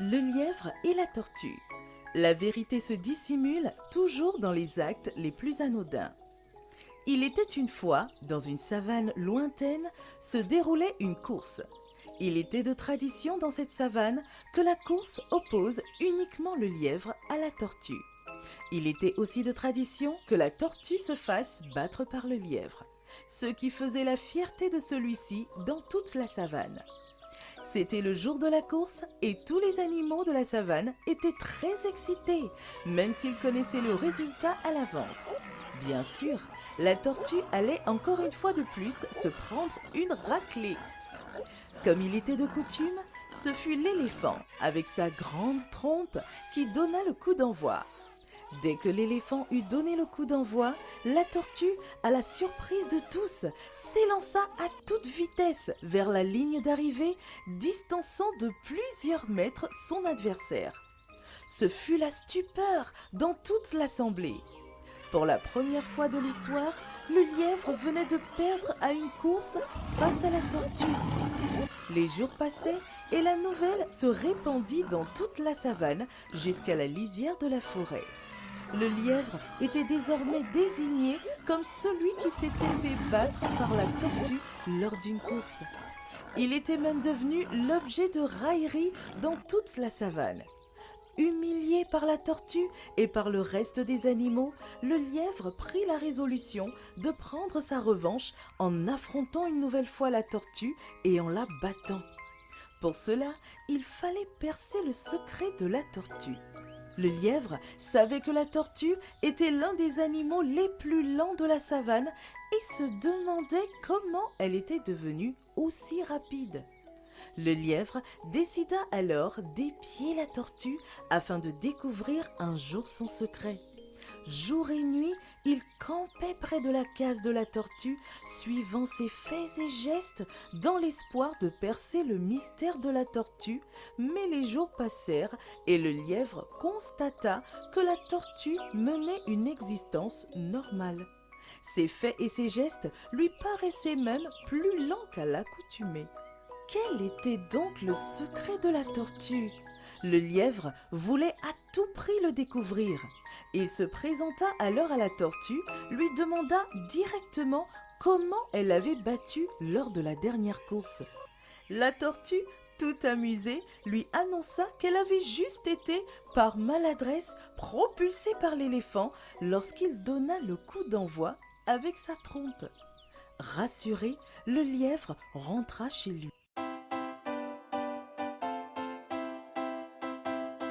Le lièvre et la tortue. La vérité se dissimule toujours dans les actes les plus anodins. Il était une fois, dans une savane lointaine, se déroulait une course. Il était de tradition dans cette savane que la course oppose uniquement le lièvre à la tortue. Il était aussi de tradition que la tortue se fasse battre par le lièvre, ce qui faisait la fierté de celui-ci dans toute la savane. C'était le jour de la course et tous les animaux de la savane étaient très excités, même s'ils connaissaient le résultat à l'avance. Bien sûr, la tortue allait encore une fois de plus se prendre une raclée. Comme il était de coutume, ce fut l'éléphant, avec sa grande trompe, qui donna le coup d'envoi. Dès que l'éléphant eut donné le coup d'envoi, la tortue, à la surprise de tous, s'élança à toute vitesse vers la ligne d'arrivée, distançant de plusieurs mètres son adversaire. Ce fut la stupeur dans toute l'assemblée. Pour la première fois de l'histoire, le lièvre venait de perdre à une course face à la tortue. Les jours passaient et la nouvelle se répandit dans toute la savane jusqu'à la lisière de la forêt. Le lièvre était désormais désigné comme celui qui s'était fait battre par la tortue lors d'une course. Il était même devenu l'objet de railleries dans toute la savane. Humilié par la tortue et par le reste des animaux, le lièvre prit la résolution de prendre sa revanche en affrontant une nouvelle fois la tortue et en la battant. Pour cela, il fallait percer le secret de la tortue. Le lièvre savait que la tortue était l'un des animaux les plus lents de la savane et se demandait comment elle était devenue aussi rapide. Le lièvre décida alors d'épier la tortue afin de découvrir un jour son secret. Jour et nuit, il campait près de la case de la tortue, suivant ses faits et gestes dans l'espoir de percer le mystère de la tortue, mais les jours passèrent et le lièvre constata que la tortue menait une existence normale. Ses faits et ses gestes lui paraissaient même plus lents qu'à l'accoutumée. Quel était donc le secret de la tortue? Le lièvre voulait à tout prix le découvrir. Il se présenta alors à la tortue, lui demanda directement comment elle avait battu lors de la dernière course. La tortue, tout amusée, lui annonça qu'elle avait juste été, par maladresse, propulsée par l'éléphant lorsqu'il donna le coup d'envoi avec sa trompe. Rassuré, le lièvre rentra chez lui.